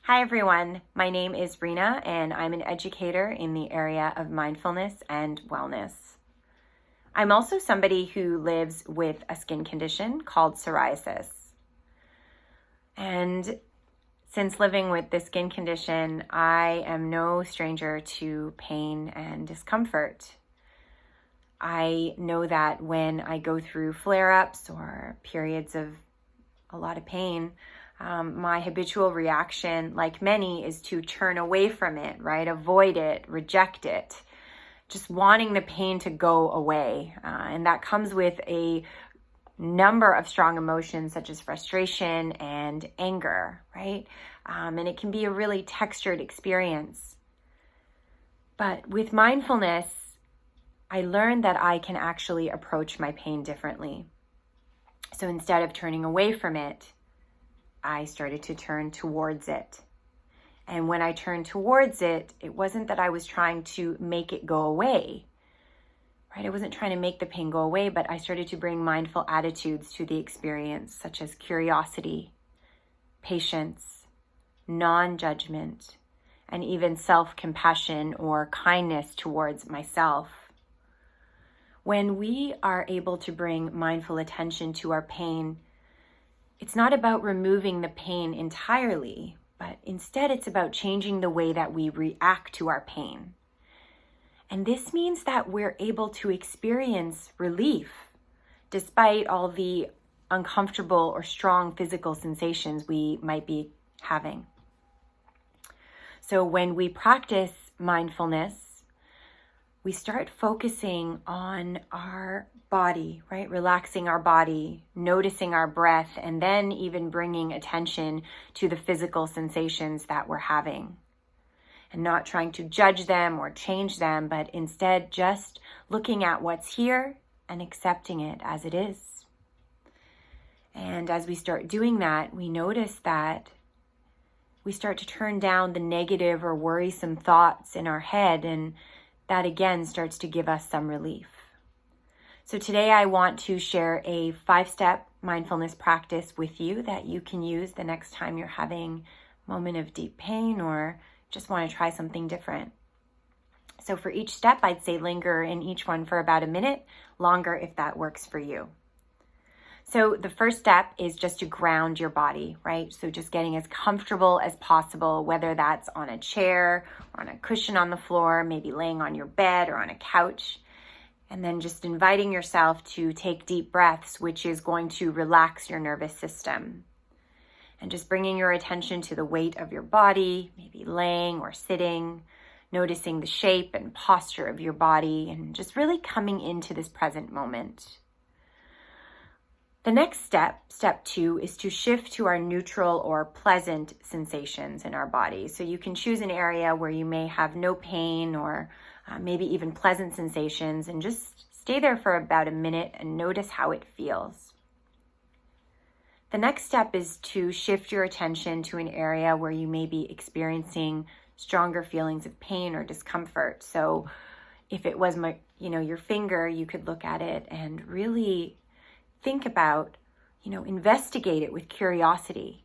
Hi everyone, my name is Reena and I'm an educator in the area of mindfulness and wellness. I'm also somebody who lives with a skin condition called psoriasis. And since living with this skin condition, I am no stranger to pain and discomfort. I know that when I go through flare-ups or periods of a lot of pain, my habitual reaction, like many, is to turn away from it, right? Avoid it, reject it, just wanting the pain to go away. And that comes with a number of strong emotions such as frustration and anger, right? And it can be a really textured experience. But with mindfulness, I learned that I can actually approach my pain differently. So instead of turning away from it, I started to turn towards it. And when I turned towards it, it wasn't that I was trying to make it go away, right? I wasn't trying to make the pain go away, but I started to bring mindful attitudes to the experience, such as curiosity, patience, non-judgment, and even self-compassion or kindness towards myself. When we are able to bring mindful attention to our pain, it's not about removing the pain entirely, but instead it's about changing the way that we react to our pain. And this means that we're able to experience relief despite all the uncomfortable or strong physical sensations we might be having. So when we practice mindfulness, we start focusing on our body, right? Relaxing our body, noticing our breath, and then even bringing attention to the physical sensations that we're having. And not trying to judge them or change them, but instead just looking at what's here and accepting it as it is. And as we start doing that, we notice that we start to turn down the negative or worrisome thoughts in our head, and that again starts to give us some relief. So today I want to share a 5-step mindfulness practice with you that you can use the next time you're having a moment of deep pain or just want to try something different. So for each step, I'd say linger in each one for about a minute, longer if that works for you. So the first step is just to ground your body, right? So just getting as comfortable as possible, whether that's on a chair or on a cushion on the floor, maybe laying on your bed or on a couch. And then just inviting yourself to take deep breaths, which is going to relax your nervous system. And just bringing your attention to the weight of your body, maybe laying or sitting, noticing the shape and posture of your body, and just really coming into this present moment. The next step, step 2, is to shift to our neutral or pleasant sensations in our body. So you can choose an area where you may have no pain or maybe even pleasant sensations, and just stay there for about a minute and notice how it feels. The next step is to shift your attention to an area where you may be experiencing stronger feelings of pain or discomfort. So if it was your finger, you could look at it and really think about, investigate it with curiosity.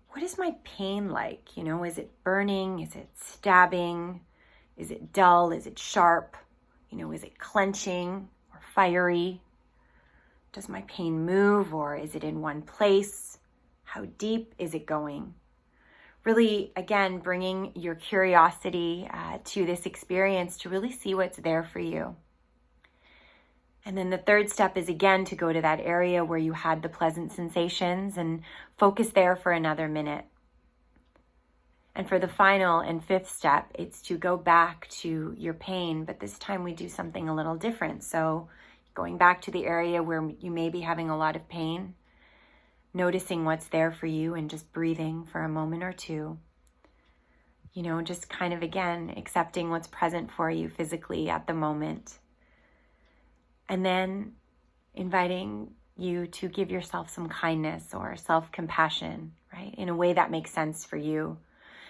What is my pain like? Is it burning? Is it stabbing? Is it dull? Is it sharp? Is it clenching or fiery? Does my pain move, or is it in one place? How deep is it going? Really, again, bringing your curiosity to this experience to really see what's there for you. And then the third step is again to go to that area where you had the pleasant sensations and focus there for another minute. And for the final and 5th step, it's to go back to your pain, but this time we do something a little different. So going back to the area where you may be having a lot of pain, noticing what's there for you and just breathing for a moment or two. Just kind of, again, accepting what's present for you physically at the moment. And then inviting you to give yourself some kindness or self-compassion, right? In a way that makes sense for you.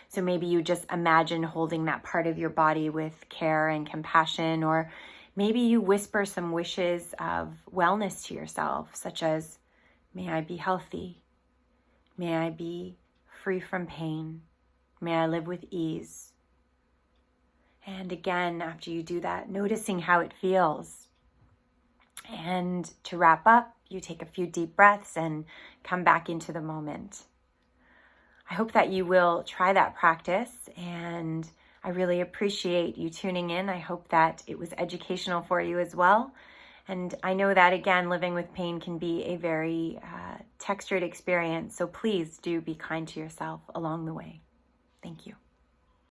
So maybe you just imagine holding that part of your body with care and compassion, or maybe you whisper some wishes of wellness to yourself, such as, may I be healthy. May I be free from pain. May I live with ease. And again, after you do that, noticing how it feels. And to wrap up, you take a few deep breaths and come back into the moment. I hope that you will try that practice, and I really appreciate you tuning in. I hope that it was educational for you as well. And I know that, again, living with pain can be a very textured experience, so please do be kind to yourself along the way. Thank you.